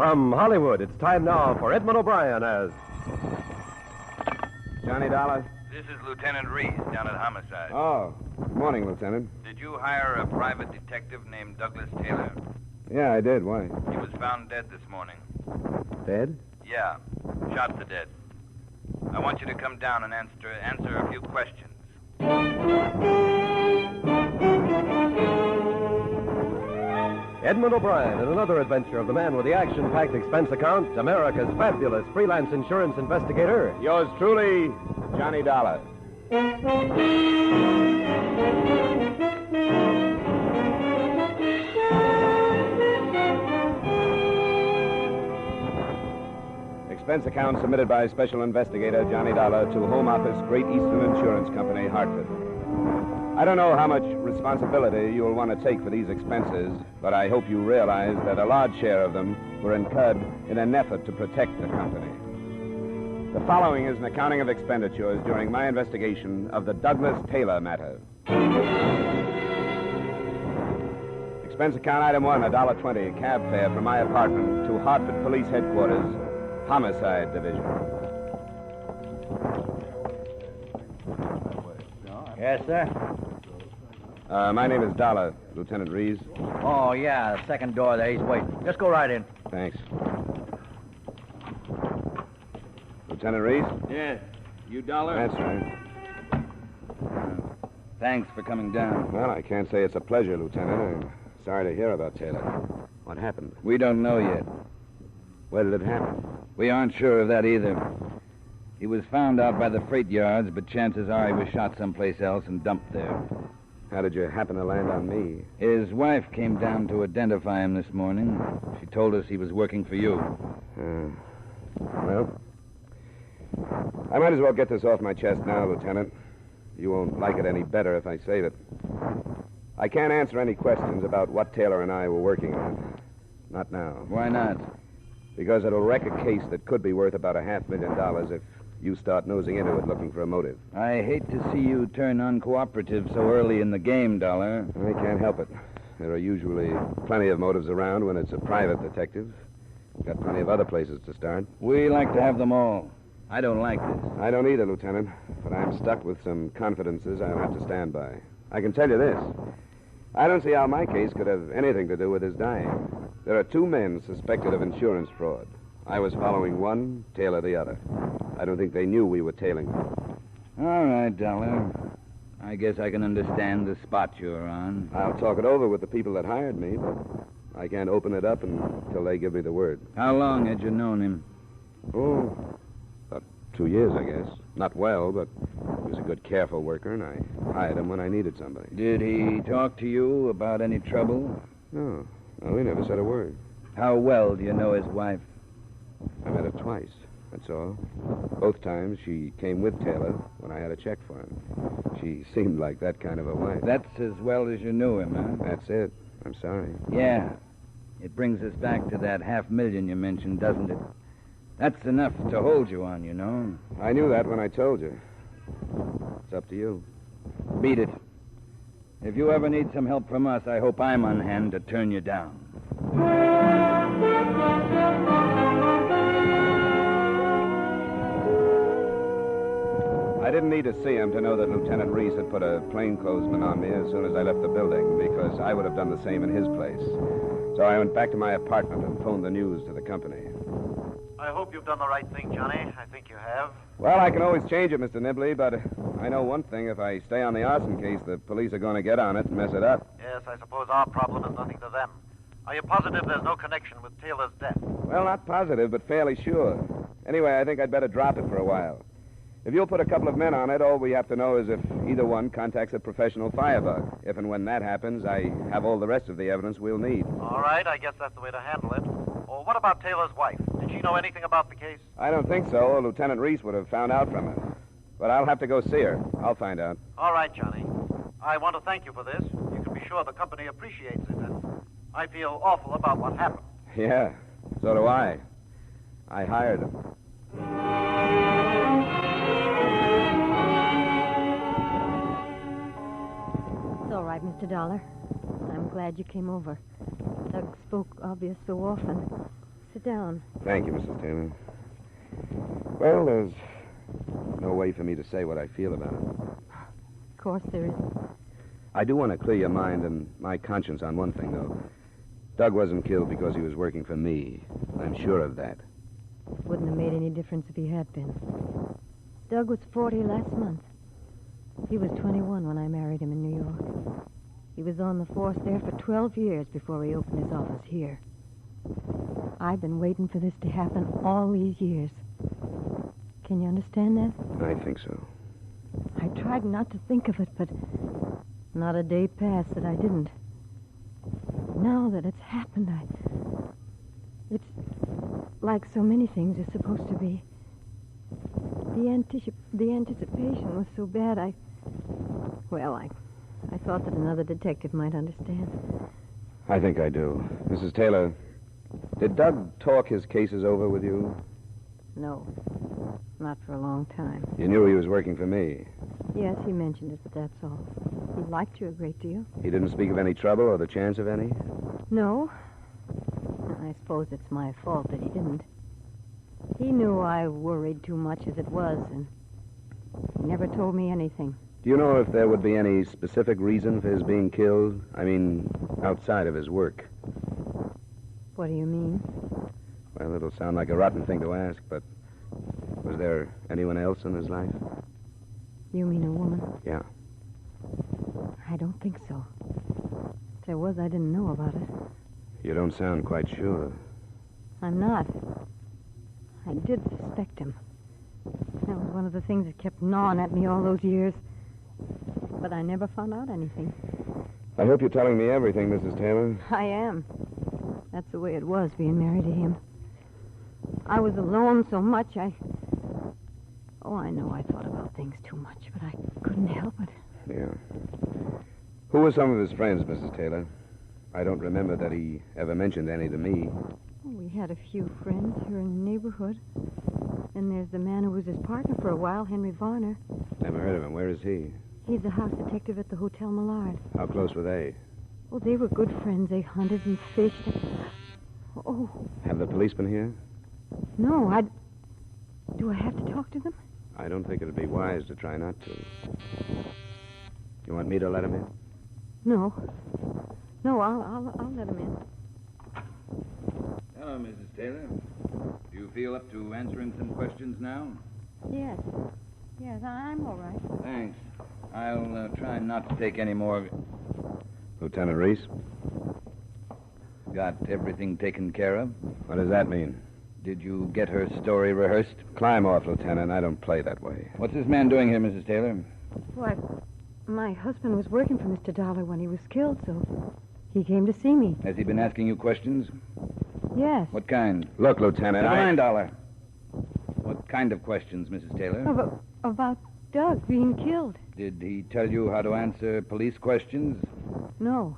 From Hollywood, it's time now for Edmund O'Brien as... Johnny Dollar? This is Lieutenant Reese down at Homicide. Oh, good morning, Lieutenant. Did you hire a private detective named Douglas Taylor? Yeah, I did. Why? He was found dead this morning. Dead? Yeah, shot to dead. I want you to come down and answer a few questions. Edmund O'Brien in another adventure of the man with the action-packed expense account, America's fabulous freelance insurance investigator. Yours truly, Johnny Dollar. Expense account submitted by Special Investigator Johnny Dollar to Home Office, Great Eastern Insurance Company, Hartford. I don't know how much responsibility you will want to take for these expenses, but I hope you realize that a large share of them were incurred in an effort to protect the company. The following is an accounting of expenditures during my investigation of the Douglas Taylor matter. Expense account item 1, $1.20, cab fare from my apartment to Hartford Police Headquarters, Homicide Division. Yes, sir? My name is Dollar, Lieutenant Reese. Oh, yeah, second door there. He's waiting. Just go right in. Thanks. Lieutenant Reese? Yes. You Dollar? That's right. Thanks for coming down. Well, I can't say it's a pleasure, Lieutenant. I'm sorry to hear about Taylor. What happened? We don't know yet. Where did it happen? We aren't sure of that either. He was found out by the freight yards, but chances are he was shot someplace else and dumped there. How did you happen to land on me? His wife came down to identify him this morning. She told us he was working for you. Well, I might as well get this off my chest now, Lieutenant. You won't like it any better if I save it. I can't answer any questions about what Taylor and I were working on. Not now. Why not? Because it'll wreck a case that could be worth about $500,000 if you start nosing into it looking for a motive. I hate to see you turn uncooperative so early in the game, Dollar. I can't help it. There are usually plenty of motives around when it's a private detective. Got plenty of other places to start. We like to have them all. I don't like this. I don't either, Lieutenant, but I'm stuck with some confidences I'll have to stand by. I can tell you this. I don't see how my case could have anything to do with his dying. There are two men suspected of insurance fraud. I was following one, Taylor the other. I don't think they knew we were tailing them. All right, Dollar. I guess I can understand the spot you're on. I'll talk it over with the people that hired me, but I can't open it up until they give me the word. How long had you known him? Oh, about 2 years, I guess. Not well, but he was a good, careful worker, and I hired him when I needed somebody. Did he talk to you about any trouble? No, he never said a word. How well do you know his wife? I met her twice, that's all. Both times she came with Taylor when I had a check for him. She seemed like that kind of a wife. That's as well as you knew him, huh? That's it. I'm sorry. Yeah. It brings us back to that $500,000 you mentioned, doesn't it? That's enough to hold you on, you know. I knew that when I told you. It's up to you. Beat it. If you ever need some help from us, I hope I'm on hand to turn you down. I didn't need to see him to know that Lieutenant Reese had put a plainclothesman on me as soon as I left the building, because I would have done the same in his place. So I went back to my apartment and phoned the news to the company. I hope you've done the right thing, Johnny. I think you have. Well, I can always change it, Mr. Nibley, but I know one thing. If I stay on the arson case, the police are going to get on it and mess it up. Yes, I suppose our problem is nothing to them. Are you positive there's no connection with Taylor's death? Well, not positive, but fairly sure. Anyway, I think I'd better drop it for a while. If you'll put a couple of men on it, all we have to know is if either one contacts a professional firebug. If and when that happens, I have all the rest of the evidence we'll need. All right, I guess that's the way to handle it. Well, what about Taylor's wife? Did she know anything about the case? I don't think so, or Lieutenant Reese would have found out from her. But I'll have to go see her. I'll find out. All right, Johnny. I want to thank you for this. You can be sure the company appreciates it, and I feel awful about what happened. Yeah, so do I. I hired him. It's all right, Mr. Dollar. I'm glad you came over. Doug spoke obvious so often. Sit down. Thank you, Mrs. Taylor. Well, there's no way for me to say what I feel about it. Of course there is. I do want to clear your mind and my conscience on one thing, though. Doug wasn't killed because he was working for me. I'm sure of that. Wouldn't have made any difference if he had been. Doug was 40 last month. He was 21 when I married him in New York. He was on the force there for 12 years before he opened his office here. I've been waiting for this to happen all these years. Can you understand that? I think so. I tried not to think of it, but not a day passed that I didn't. Now that it's happened, it's like so many things are supposed to be. The anticipation was so bad, I thought that another detective might understand. I think I do. Mrs. Taylor, did Doug talk his cases over with you? No, not for a long time. You knew he was working for me. Yes, he mentioned it, but that's all. He liked you a great deal. He didn't speak of any trouble or the chance of any? No. I suppose it's my fault that he didn't. He knew I worried too much as it was, and he never told me anything. Do you know if there would be any specific reason for his being killed? I mean, outside of his work. What do you mean? Well, it'll sound like a rotten thing to ask, but was there anyone else in his life? You mean a woman? Yeah. I don't think so. If there was, I didn't know about it. You don't sound quite sure. I'm not. I did suspect him. That was one of the things that kept gnawing at me all those years. But I never found out anything. I hope you're telling me everything, Mrs. Taylor. I am. That's the way it was, being married to him. I was alone so much, I know I thought about things too much, but I couldn't help it. Yeah. Who were some of his friends, Mrs. Taylor? I don't remember that he ever mentioned any to me. We had a few friends here in the neighborhood. And there's the man who was his partner for a while, Henry Varner. Never heard of him. Where is he? He's a house detective at the Hotel Millard. How close were they? Oh, they were good friends. They hunted and fished. Oh. Have the police been here? No, do I have to talk to them? I don't think it'd be wise to try not to. You want me to let him in? No. No, I'll let him in. Hello, Mrs. Taylor. Do you feel up to answering some questions now? Yes. Yes, I'm all right. Thanks. I'll try not to take any more. Lieutenant Reese? Got everything taken care of? What does that mean? Did you get her story rehearsed? Climb off, Lieutenant. I don't play that way. What's this man doing here, Mrs. Taylor? Why, my husband was working for Mr. Dollar when he was killed, so he came to see me. Has he been asking you questions? Yes. What kind? Look, Lieutenant, Never mind, Dollar. What kind of questions, Mrs. Taylor? About Doug being killed. Did he tell you how to answer police questions? No.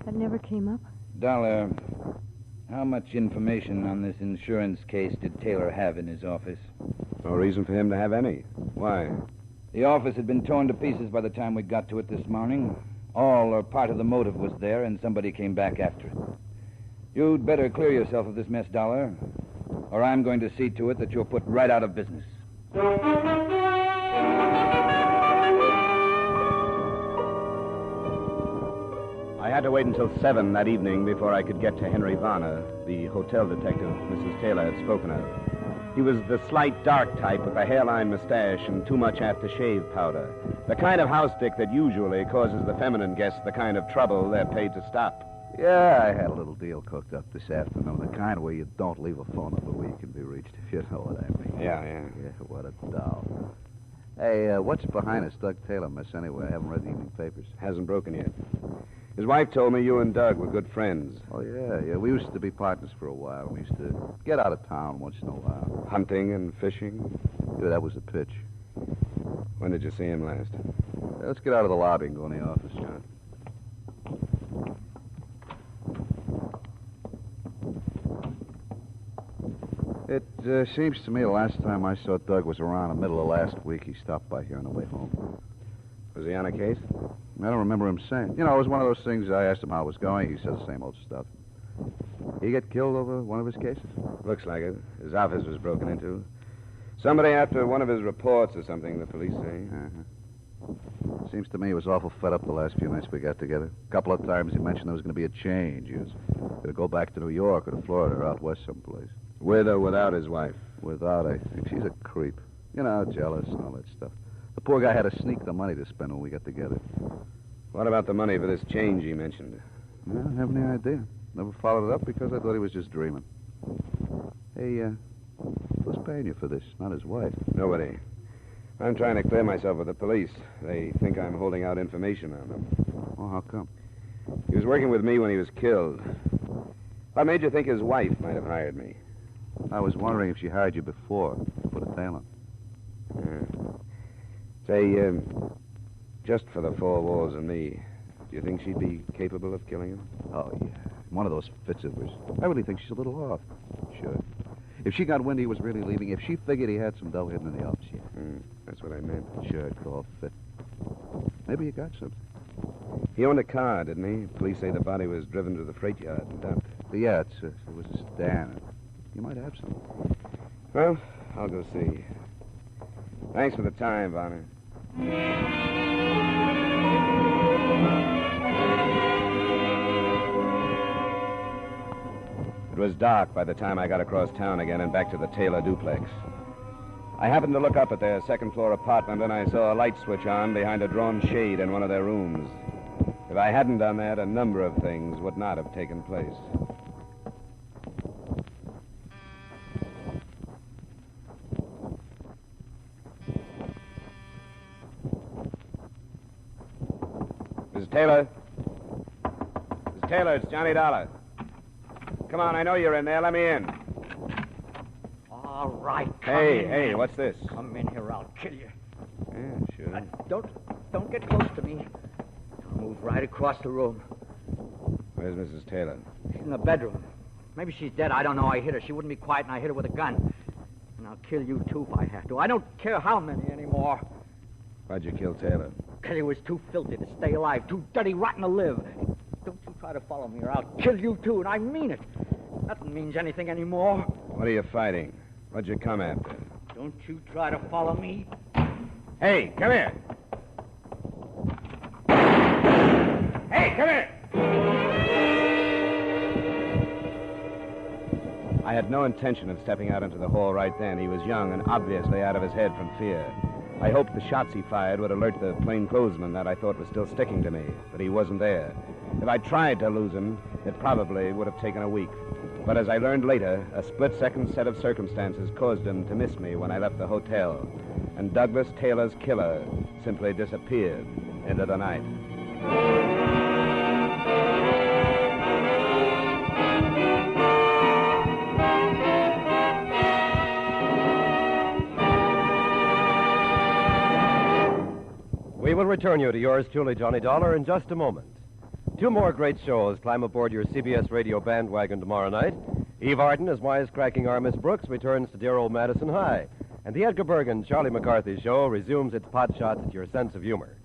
That never came up. Dollar, how much information on this insurance case did Taylor have in his office? No reason for him to have any. Why? The office had been torn to pieces by the time we got to it this morning. All or part of the motive was there, and somebody came back after it. You'd better clear yourself of this mess, Dollar, or I'm going to see to it that you're put right out of business. I had to wait until 7 that evening before I could get to Henry Varner, the hotel detective Mrs. Taylor had spoken of. He was the slight dark type with a hairline mustache and too much aftershave powder. The kind of house dick that usually causes the feminine guests the kind of trouble they're paid to stop. Yeah, I had a little deal cooked up this afternoon, the kind where you don't leave a phone number where you can be reached, if you know what I mean. Yeah. Yeah, what a doll. Hey, what's behind this Doug Taylor mess anyway? I haven't read the evening papers. Hasn't broken yet. His wife told me you and Doug were good friends. Oh, yeah. We used to be partners for a while. We used to get out of town once in a while. Hunting and fishing? Yeah, that was a pitch. When did you see him last? Let's get out of the lobby and go in the office, John. It seems to me the last time I saw Doug was around the middle of last week. He stopped by here on the way home. Was he on a case? I don't remember him saying. You know, it was one of those things I asked him how it was going. He said the same old stuff. He get killed over one of his cases? Looks like it. His office was broken into. Somebody after one of his reports or something, the police say. Seems to me he was awful fed up the last few nights we got together. A couple of times he mentioned there was going to be a change. He was going to go back to New York or to Florida or out west someplace. With or without his wife? Without, I think. She's a creep. You know, jealous and all that stuff. The poor guy had to sneak the money to spend when we got together. What about the money for this change he mentioned? I don't have any idea. Never followed it up because I thought he was just dreaming. Hey, who's paying you for this? Not his wife. Nobody. I'm trying to clear myself with the police. They think I'm holding out information on them. Oh, how come? He was working with me when he was killed. What made you think his wife might have hired me? I was wondering if she hired you before to put a tail on. Say, just for the four walls and me, do you think she'd be capable of killing him? Oh, yeah. One of those fits of hers. I really think she's a little off. Sure. If she got wind he was really leaving, if she figured he had some dough hidden in the office, yeah. That's what I meant. Sure, it could all fit. Maybe you got something. He owned a car, didn't he? Police say the body was driven to the freight yard and dumped. Yeah, it was a sedan. You might have some. Well, I'll go see. Thanks for the time, Bonner. It was dark by the time I got across town again and back to the Taylor duplex. I happened to look up at their second-floor apartment, and I saw a light switch on behind a drawn shade in one of their rooms. If I hadn't done that, a number of things would not have taken place. Mrs. Taylor? Mrs. Taylor, it's Johnny Dollar. Come on, I know you're in there. Let me in. All right, come in. Hey, what's this? Come in here, I'll kill you. Yeah, sure. Don't get close to me. I'll move right across the room. Where's Mrs. Taylor? She's in the bedroom. Maybe she's dead. I don't know. I hit her. She wouldn't be quiet, and I hit her with a gun. And I'll kill you, too, if I have to. I don't care how many anymore. Why'd you kill Taylor? Because he was too filthy to stay alive, too dirty, rotten to live. Don't you try to follow me, or I'll kill you, too, and I mean it. Nothing means anything anymore. What are you fighting? What'd you come after? Don't you try to follow me. Hey, come here. Hey, come here. I had no intention of stepping out into the hall right then. He was young and obviously out of his head from fear. I hoped the shots he fired would alert the plainclothesman that I thought was still sticking to me, but he wasn't there. If I tried to lose him, it probably would have taken a week. But as I learned later, a split-second set of circumstances caused him to miss me when I left the hotel. And Douglas Taylor's killer simply disappeared into the night. We will return you to yours truly, Johnny Dollar, in just a moment. Two more great shows climb aboard your CBS radio bandwagon tomorrow night. Eve Arden as wisecracking Armis Brooks returns to dear old Madison High. And the Edgar Bergen Charlie McCarthy show resumes its pot shots at your sense of humor.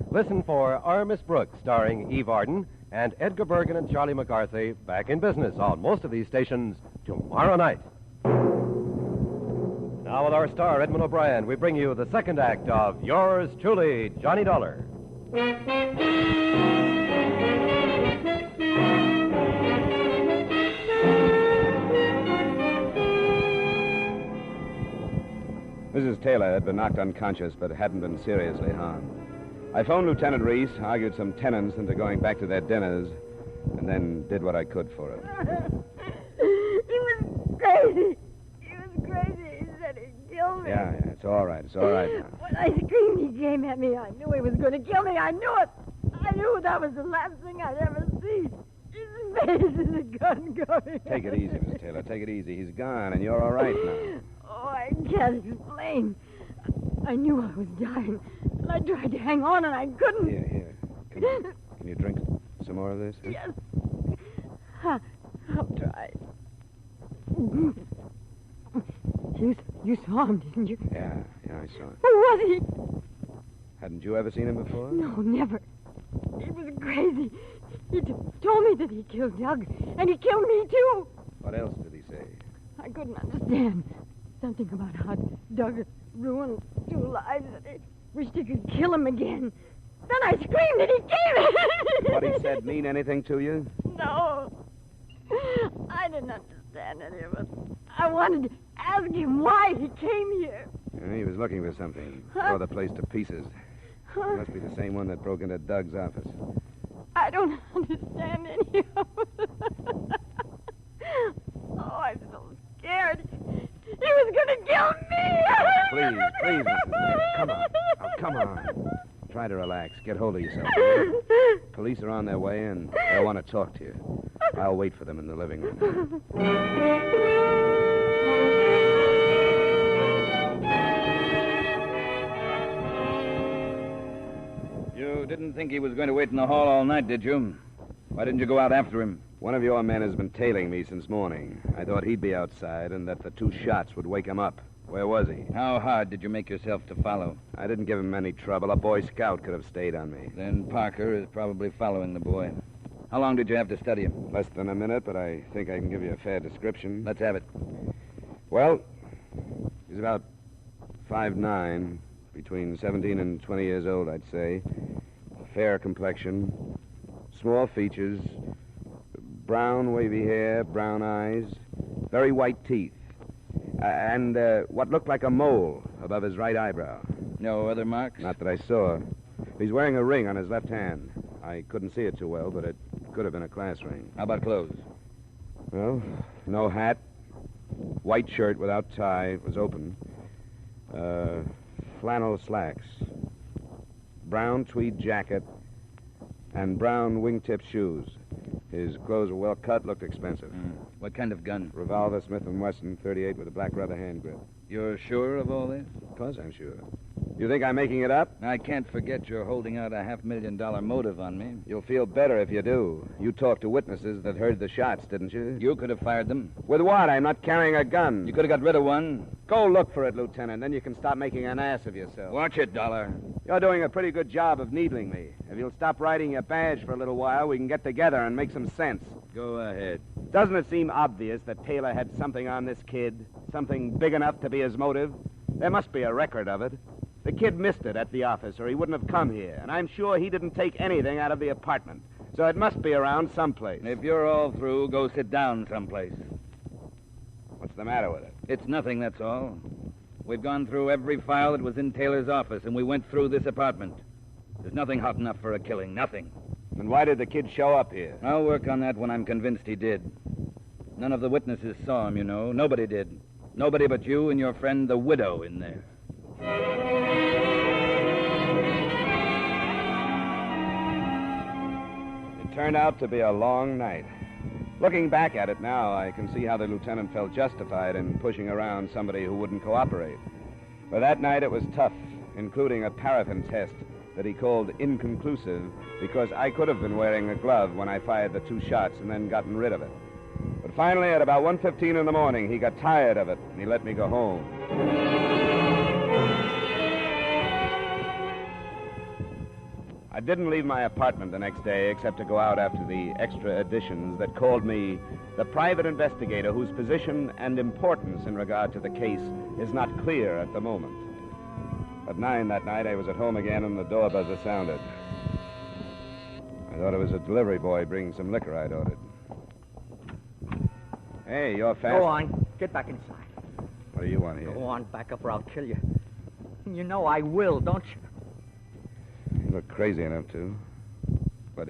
Listen for Armis Brooks starring Eve Arden and Edgar Bergen and Charlie McCarthy back in business on most of these stations tomorrow night. Now with our star, Edmund O'Brien, we bring you the second act of yours truly, Johnny Dollar. Mrs. Taylor had been knocked unconscious but hadn't been seriously harmed. I phoned Lieutenant Reese, argued some tenants into going back to their dinners, and then did what I could for her. He was crazy. He was crazy. He said he'd kill me. Yeah, it's all right. It's all right now. When I screamed, he came at me. I knew he was going to kill me. I knew it. I knew that was the last thing I'd ever see. His face is a gun going. Take it easy, Miss Taylor. Take it easy. He's gone, and you're all right now. Oh, I can't explain. I knew I was dying, and I tried to hang on, and I couldn't. Here. Can you drink some more of this? Huh? Yes. I'll try. You saw him, didn't you? Yeah, I saw him. Who was he? Hadn't you ever seen him before? No, never. He was crazy. He told me that he killed Doug, and he killed me, too. What else did he say? I couldn't understand. Something about how Doug ruined 2 lives, and he wished he could kill him again. Then I screamed, and he gave it. What he said mean anything to you? No. I didn't understand any of it. I wanted to ask him why he came here. Yeah, he was looking for something. Tore the place to pieces. Must be the same one that broke into Doug's office. I don't understand any of it. Oh, I'm so scared. He was going to kill me. Please, Mrs. Smith. Come on. Oh, come on. Try to relax. Get hold of yourself. Police are on their way, and they'll want to talk to you. I'll wait for them in the living room. You didn't think he was going to wait in the hall all night, did you? Why didn't you go out after him? One of your men has been tailing me since morning. I thought he'd be outside and that the 2 shots would wake him up. Where was he? How hard did you make yourself to follow? I didn't give him any trouble. A Boy Scout could have stayed on me. Then Parker is probably following the boy. How long did you have to study him? Less than a minute, but I think I can give you a fair description. Let's have it. Well, he's about 5'9", between 17 and 20 years old, I'd say. Fair complexion, small features, brown wavy hair, brown eyes, very white teeth, and what looked like a mole above his right eyebrow. No other marks? Not that I saw. He's wearing a ring on his left hand. I couldn't see it too well, but it could have been a class ring. How about clothes? Well, no hat, white shirt without tie, it was open, flannel slacks, brown tweed jacket, and brown wingtip shoes. His clothes were well cut, looked expensive. What kind of gun? Revolver, Smith & Wesson, .38 with a black rubber hand grip. You're sure of all this? Of course I'm sure. You think I'm making it up? I can't forget you're holding out a $500,000 motive on me. You'll feel better if you do. You talked to witnesses that heard the shots, didn't you? You could have fired them. With what? I'm not carrying a gun. You could have got rid of one. Go look for it, Lieutenant. Then you can stop making an ass of yourself. Watch it, Dollar. You're doing a pretty good job of needling me. If you'll stop riding your badge for a little while, we can get together and make some sense. Go ahead. Doesn't it seem obvious that Taylor had something on this kid? Something big enough to be his motive? There must be a record of it. The kid missed it at the office, or he wouldn't have come here. And I'm sure he didn't take anything out of the apartment. So it must be around someplace. If you're all through, go sit down someplace. What's the matter with it? It's nothing, that's all. We've gone through every file that was in Taylor's office, and we went through this apartment. There's nothing hot enough for a killing, nothing. Then why did the kid show up here? I'll work on that when I'm convinced he did. None of the witnesses saw him, you know. Nobody did. Nobody but you and your friend, the widow, in there. It turned out to be a long night. Looking back at it now, I can see how the lieutenant felt justified in pushing around somebody who wouldn't cooperate. But that night it was tough, including a paraffin test that he called inconclusive because I could have been wearing a glove when I fired the 2 shots and then gotten rid of it. But finally, at about 1:15 in the morning, he got tired of it, and he let me go home. I didn't leave my apartment the next day except to go out after the extra editions that called me the private investigator whose position and importance in regard to the case is not clear at the moment. At 9 that night, I was at home again, and the door buzzer sounded. I thought it was a delivery boy bringing some liquor I'd ordered. Hey, you're fast. Go on. Get back inside. What do you want here? Go on, back up or I'll kill you. You know I will, don't you? You look crazy enough to. But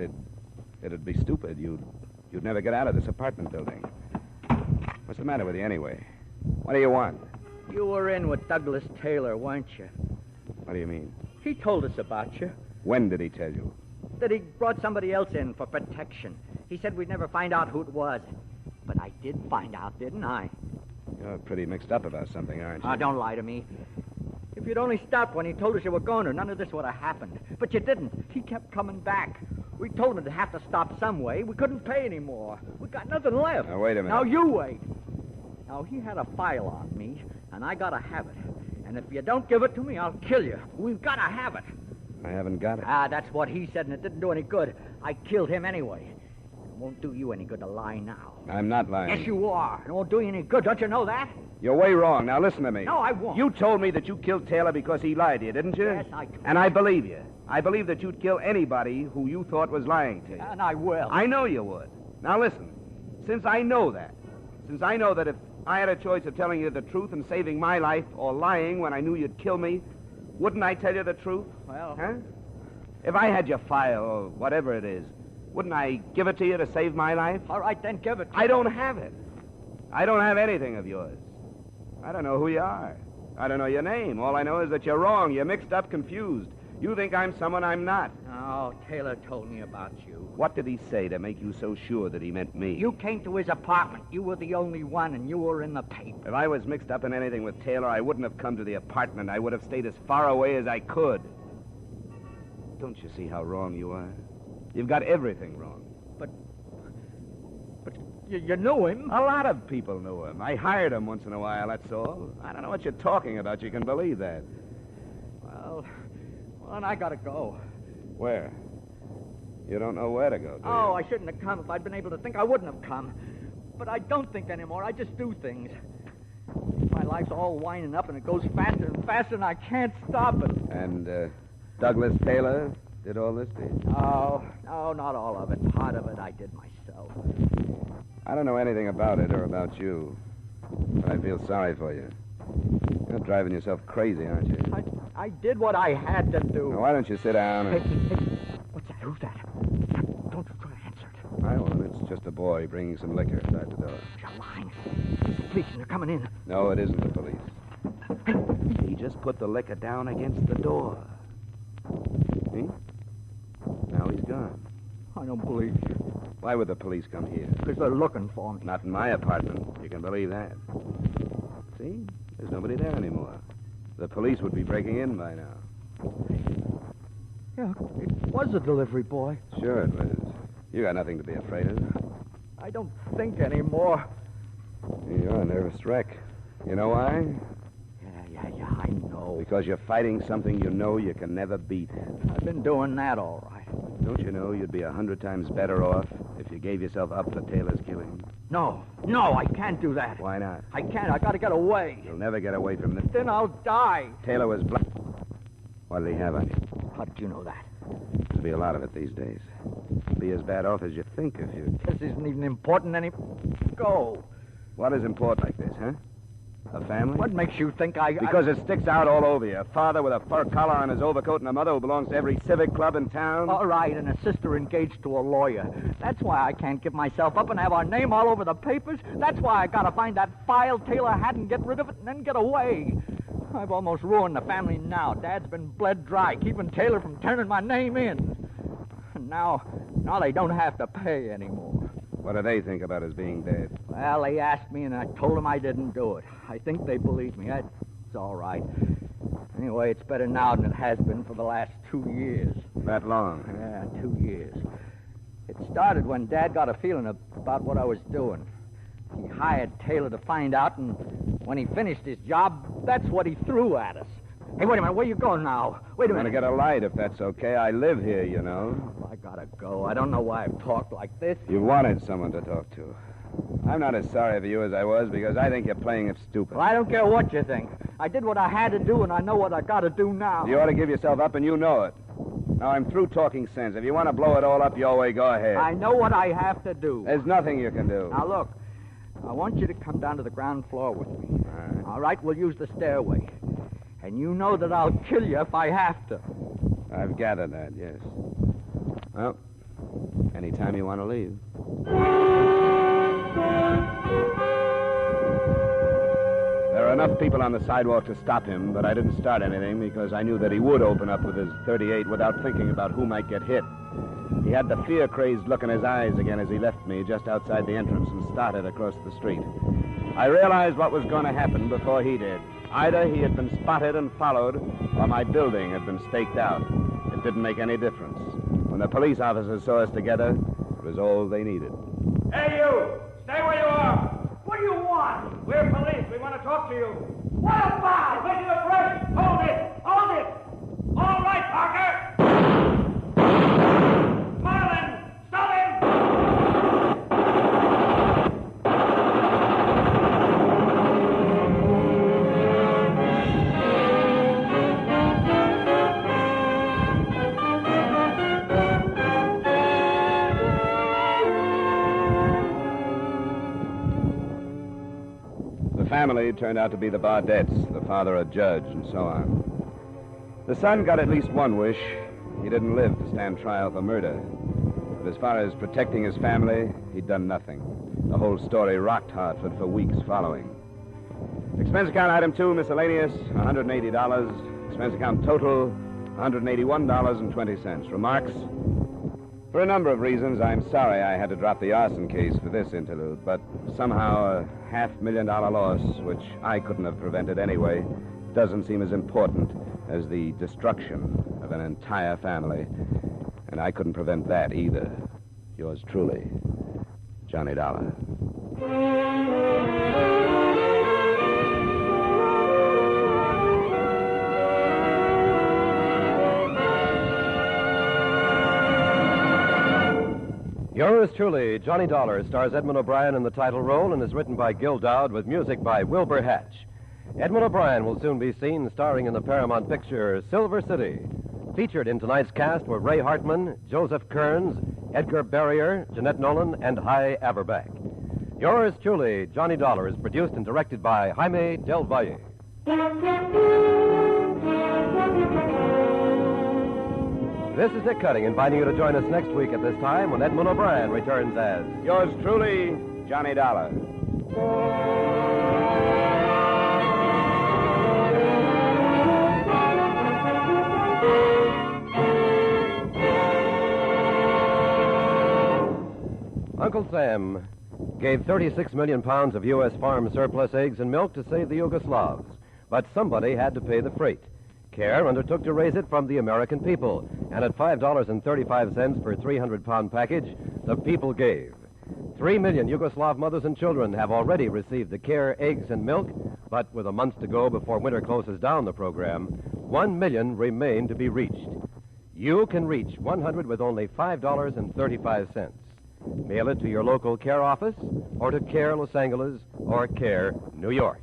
it'd be stupid. You'd never get out of this apartment building. What's the matter with you anyway? What do you want? You were in with Douglas Taylor, weren't you? What do you mean? He told us about you. When did he tell you? That he brought somebody else in for protection. He said we'd never find out who it was. But I did find out, didn't I? You're pretty mixed up about something, aren't you? Ah, don't lie to me. If you'd only stopped when he told us you were going, none of this would have happened. But you didn't. He kept coming back. We told him to have to stop some way. We couldn't pay anymore. We got nothing left. Now, wait a minute. Now, you wait. Now, he had a file on me, and I gotta have it. And if you don't give it to me, I'll kill you. We've gotta have it. I haven't got it. Ah, that's what he said, and it didn't do any good. I killed him anyway. It won't do you any good to lie now. I'm not lying. Yes, you are. It won't do you any good. Don't you know that? You're way wrong. Now listen to me. No, I won't. You told me that you killed Taylor because he lied to you, didn't you? Yes, I told And I believe you. I believe that you'd kill anybody who you thought was lying to you. And I will. I know you would. Now listen. Since I know that if I had a choice of telling you the truth and saving my life or lying when I knew you'd kill me, wouldn't I tell you the truth? Well... Huh? If I had your file or whatever it is, wouldn't I give it to you to save my life? All right, then give it to I me. don't have it. I don't have anything of yours. I don't know who you are. I don't know your name. All I know is that you're wrong. You're mixed up, confused. You think I'm someone I'm not. Oh, Taylor told me about you. What did he say to make you so sure that he meant me? You came to his apartment. You were the only one, and you were in the paper. If I was mixed up in anything with Taylor, I wouldn't have come to the apartment. I would have stayed as far away as I could. Don't you see how wrong you are? You've got everything wrong. But you knew him. A lot of people knew him. I hired him once in a while, that's all. I don't know what you're talking about. You can believe that. Well, and I gotta go. Where? You don't know where to go, do you? Oh, I shouldn't have come. If I'd been able to think, I wouldn't have come. But I don't think anymore. I just do things. My life's all winding up, and it goes faster and faster, and I can't stop it. And, Douglas Taylor did all this to you? No, not all of it. Part of it I did myself. I don't know anything about it or about you. But I feel sorry for you. You're driving yourself crazy, aren't you? I did what I had to do. Now, why don't you sit down and... Hey, what's that? Who's that? Don't you try to answer it. I won't. It's just a boy bringing some liquor inside the door. You're lying. It's the police, and they're coming in. No, it isn't the police. He just put the liquor down against the door. See? Now he's gone. I don't believe you. Why would the police come here? Because they're looking for me. Not in my apartment. You can believe that. See? There's nobody there anymore. The police would be breaking in by now. Yeah, it was a delivery boy. Sure it was. You got nothing to be afraid of. I don't think anymore. You're a nervous wreck. You know why? Yeah, I know. Because you're fighting something you know you can never beat. I've been doing that all right. Don't you know you'd be 100 times better off if you gave yourself up for Taylor's killing? No, I can't do that. Why not? I can't. I gotta get away. You'll never get away from this. Then I'll die. Taylor was black. What did he have on you? How did you know that? There'll be a lot of it these days. Be as bad off as you think if you... This isn't even important any... Go. What is important like this, huh? A family? What makes you think I... Because it sticks out all over you. A father with a fur collar on his overcoat and a mother who belongs to every civic club in town. All right, and a sister engaged to a lawyer. That's why I can't give myself up and have our name all over the papers. That's why I gotta find that file Taylor had and get rid of it and then get away. I've almost ruined the family now. Dad's been bled dry, keeping Taylor from turning my name in. And now they don't have to pay anymore. What do they think about his being dead? Well, they asked me, and I told them I didn't do it. I think they believe me. It's all right. Anyway, it's better now than it has been for the last 2 years. That long? Yeah, 2 years. It started when Dad got a feeling about what I was doing. He hired Taylor to find out, and when he finished his job, that's what he threw at us. Hey, wait a minute. Where you going now? Wait a I'm minute. going to get a light if that's okay. I live here, you know. I gotta go. I don't know why I've talked like this. You wanted someone to talk to. I'm not as sorry for you as I was because I think you're playing it stupid. Well, I don't care what you think. I did what I had to do, and I know what I gotta do now. You ought to give yourself up, and you know it. Now, I'm through talking sense. If you want to blow it all up your way, go ahead. I know what I have to do. There's nothing you can do. Now, look. I want you to come down to the ground floor with me. All right. All right, we'll use the stairway. And you know that I'll kill you if I have to. I've gathered that, yes. Well, anytime you want to leave. There are enough people on the sidewalk to stop him, but I didn't start anything because I knew that he would open up with his .38 without thinking about who might get hit. He had the fear-crazed look in his eyes again as he left me just outside the entrance and started across the street. I realized what was going to happen before he did. Either he had been spotted and followed, or my building had been staked out. It didn't make any difference. When the police officers saw us together, it was all they needed. Hey, you! Stay where you are! What do you want? We're police. We want to talk to you. What about? You're making a break! Hold it! Hold it! All right, Parker! family turned out to be the Bardettes, the father a judge, and so on. The son got at least one wish. He didn't live to stand trial for murder. But as far as protecting his family, he'd done nothing. The whole story rocked Hartford for weeks following. Expense account item 2, miscellaneous, $180. Expense account total, $181.20. Remarks? For a number of reasons, I'm sorry I had to drop the arson case for this interlude, but somehow a $500,000 loss, which I couldn't have prevented anyway, doesn't seem as important as the destruction of an entire family. And I couldn't prevent that either. Yours truly, Johnny Dollar. Yours truly, Johnny Dollar, stars Edmund O'Brien in the title role and is written by Gil Dowd with music by Wilbur Hatch. Edmund O'Brien will soon be seen starring in the Paramount picture Silver City. Featured in tonight's cast were Ray Hartman, Joseph Kearns, Edgar Barrier, Jeanette Nolan, and Hy Averback. Yours truly, Johnny Dollar, is produced and directed by Jaime Del Valle. This is Dick Cutting, inviting you to join us next week at this time when Edmund O'Brien returns as Yours truly, Johnny Dollar. Uncle Sam gave 36 million pounds of U.S. farm surplus eggs and milk to save the Yugoslavs. But somebody had to pay the freight. CARE undertook to raise it from the American people, and at $5.35 per 300-pound package, the people gave. 3 million Yugoslav mothers and children have already received the CARE eggs and milk, but with a month to go before winter closes down the program, 1 million remain to be reached. You can reach 100 with only $5.35. Mail it to your local CARE office, or to CARE Los Angeles, or CARE New York.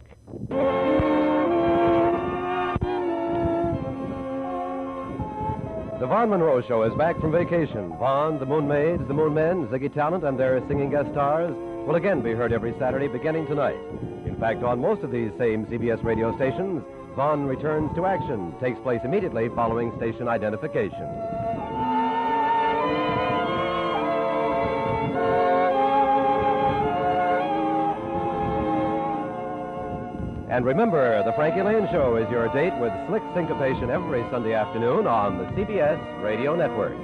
The Vaughn Monroe Show is back from vacation. Vaughn, the Moon Maids, the Moon Men, Ziggy Talent, and their singing guest stars will again be heard every Saturday beginning tonight. In fact, on most of these same CBS radio stations, Vaughn returns to action, takes place immediately following station identification. And remember, the Frankie Lane Show is your date with slick syncopation every Sunday afternoon on the CBS Radio Network.